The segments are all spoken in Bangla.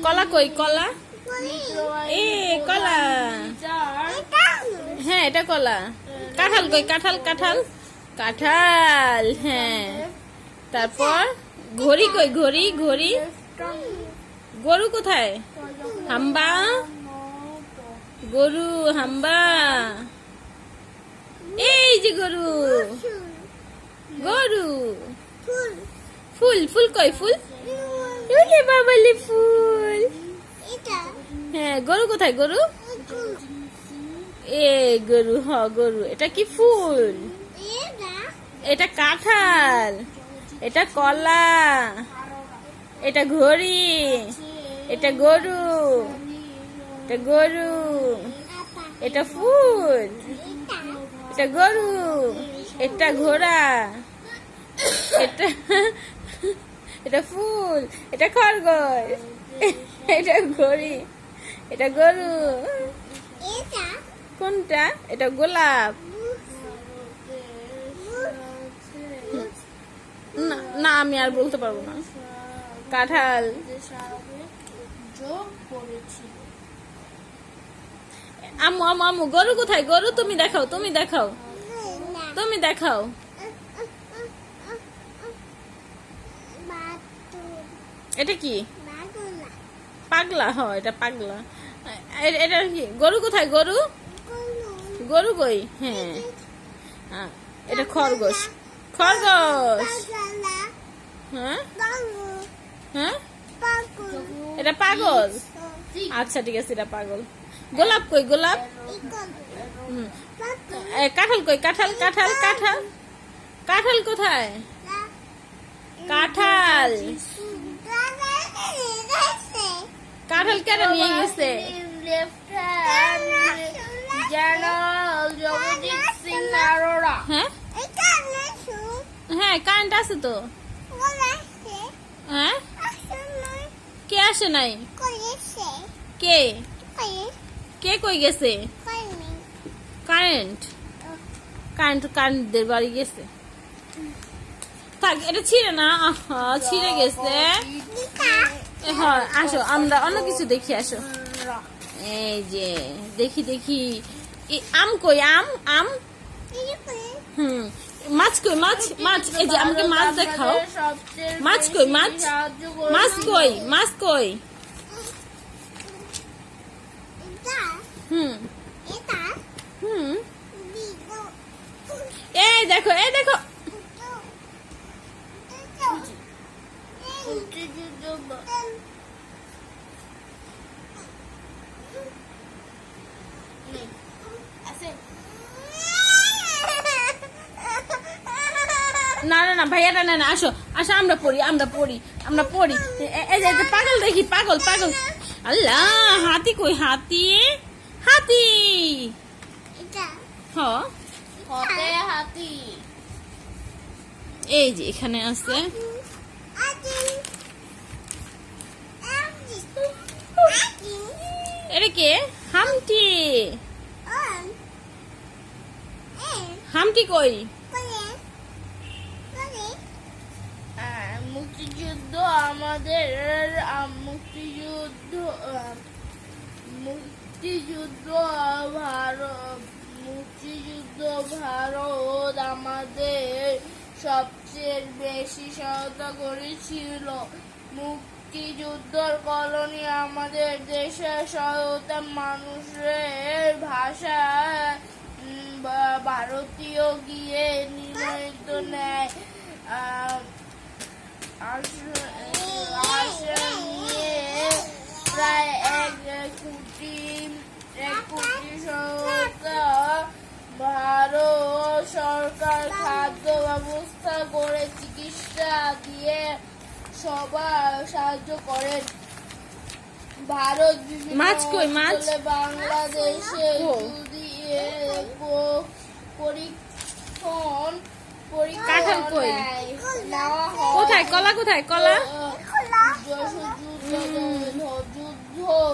কলা কই কলা? এ কলা, হ্যাঁ এটা কলা। কাঁঠাল কই? কাঁঠাল কাঁঠাল কাঁঠাল, হ্যাঁ। তারপর ঘড়ি কই? ঘড়ি ঘড়ি। গরু কোথায়? হাম্বা, গরু হাম্বা। এই যে গরু, গরু। ফুল, ফুল কই? ফুল, ওরে বাবালি ফুল। হ্যাঁ, গরু কোথায়? গরু, এ গরু, হ গরু। এটা কি ফুল? এটা কাঁঠাল, এটা কলা, এটা ঘড়ি, এটা গরু, এটা গরু, এটা ফুল, এটা গরু, এটা ঘোড়া, এটা এটা ফুল, এটা খরগোশ, এটা ঘড়ি, এটা গরু। কোনটা? এটা গোলাপ। না না, আমি আর বলতে পারবো না। কাঁঠাল। আম্মু আম্মু আম্মু, গরু কোথায়? গরু তুমি দেখাও, তুমি দেখাও, তুমি দেখাও। এটা কি? পাগলা, হ এটা পাগলা। এটা কি? গরু কোথায়? গরু, গরু কই? হ্যাঁ, এটা খরগোশ, খরগোশ। হ্যাঁ হ্যাঁ, এটা পাগল। আচ্ছা ঠিক আছে, এটা পাগল। গোলাপ কই? গোলাপ। কাঁঠাল কই? কাঁঠাল কাঁঠাল কাঁঠাল, কাঁঠাল কোথায়? কাঁঠাল, কাঁঠাল কেন নিয়ে গেছে? হ্যাঁ হ্যাঁ, কারেন্ট আছে তো। হ্যাঁ, কে আসে নাই? কে কে কই গেছে? কারেন্ট, কারেন্ট কারেন্টদের বাড়ি গেছে। থাক, এটা ছিঁড়ে না, ছিঁড়ে গেছে। হ্যাঁ, আসো আমরা অন্য কিছু দেখি, আসো। এই যে দেখি দেখি, আম কই? আম আম। মাছ কই? মাছ মাছ, এই যে আমাকে মাছ দেখাও। মাছ কই? মাছ, মাছ কই? মাছ কই? এই দেখো, এই দেখো। না না না, ভাইয়াটা না না, আসো আসো, আমরা পড়ি, আমরা পড়ি, আমরা পড়ি। এই যে পাগল দেখি, পাগল পাগল। আল্লাহ, হাতি কই? হাতি, হাতি। হাতি, এই যে এখানে আছে। এটা কে? হামটি, হামটি কই? মুক্তিযুদ্ধ আমাদের, মুক্তিযুদ্ধ, মুক্তিযুদ্ধ ভারত, মুক্তিযুদ্ধ ভারত আমাদের সবচেয়ে বেশি সহায়তা করেছিল। মুক্তিযুদ্ধর কলোনি আমাদের দেশের সহায়তা মানুষের ভাষা ভারতীয় গিয়ে নির্ণয়িত নেয়। নিয়ে প্রায় 1 কোটি সহায়তা ভারত সরকার খাদ্য ব্যবস্থা করে চিকিৎসা দিয়ে সবার সাহায্য করেন। ভারত বিভিন্ন অঞ্চলে বাংলাদেশে পরীক্ষণ কোথায়? কলা কোথায়? কলা,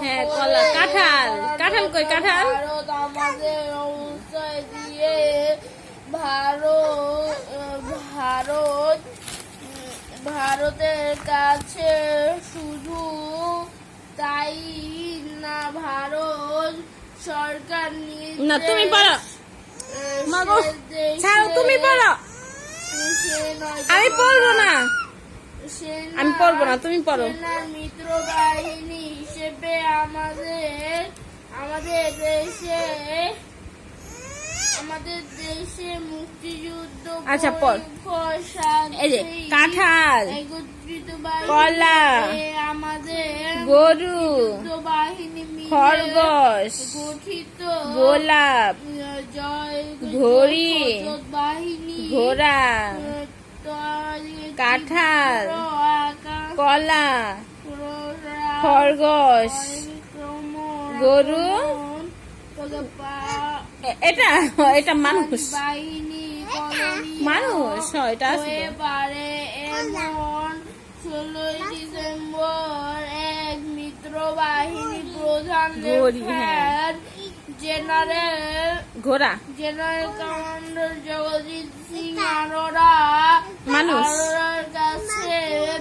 হ্যাঁ কলা। কাঁঠাল, কাঁঠাল কই? কাঁঠাল। ভারত আমাদের অবস্থায় দিয়ে ভারতের কাছে শুধু সরকার না তুমি পড়ো মাগো ছাড়ো তুমি পড়ো আমি পড়বো না আমি পড়বো না তুমি পড়ো সেনার মিত্র বাহিনী হিসেবে আমাদের দেশে মুক্তিযুদ্ধ আচ্ছা, পড়। পরিখর এই যে শান্তি কাঁঠাল একত্রিত বাহিনী কলা, আমাদের গরু, মুক্তিযুদ্ধ বাহিনী মিলে খরগোশ, গঠিত গোলাপ, জয় ঘড়ি, বাহিনী ঘোড়া, কাঁঠাল, কলা, খরগোশ, গরু, এটা এটা মানুষ বাহিনী মানুষ এটা আছে তো। পারে এমন 16 ডিসেম্বর এক মিত্র বাহিনী প্রধান ঘড়ি, হ্যাঁ। ঘোড়া জেনারেল কমান্ডার জগজিৎ সিং আরোরা মানুষ। আরোরার কাছে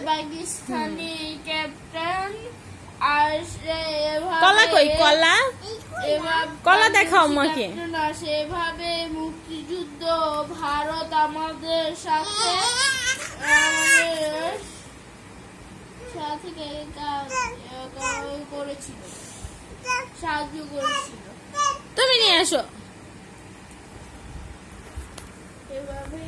পাকিস্তানি ক্যাপ্টেন আসে কলা কই কলা কলা দেখাও আমাকে। সেভাবে মুক্তিযুদ্ধ ভারত আমাদের সাথে করেছিল, সাহায্য করেছিল। তুমি নিয়ে আসো। এভাবে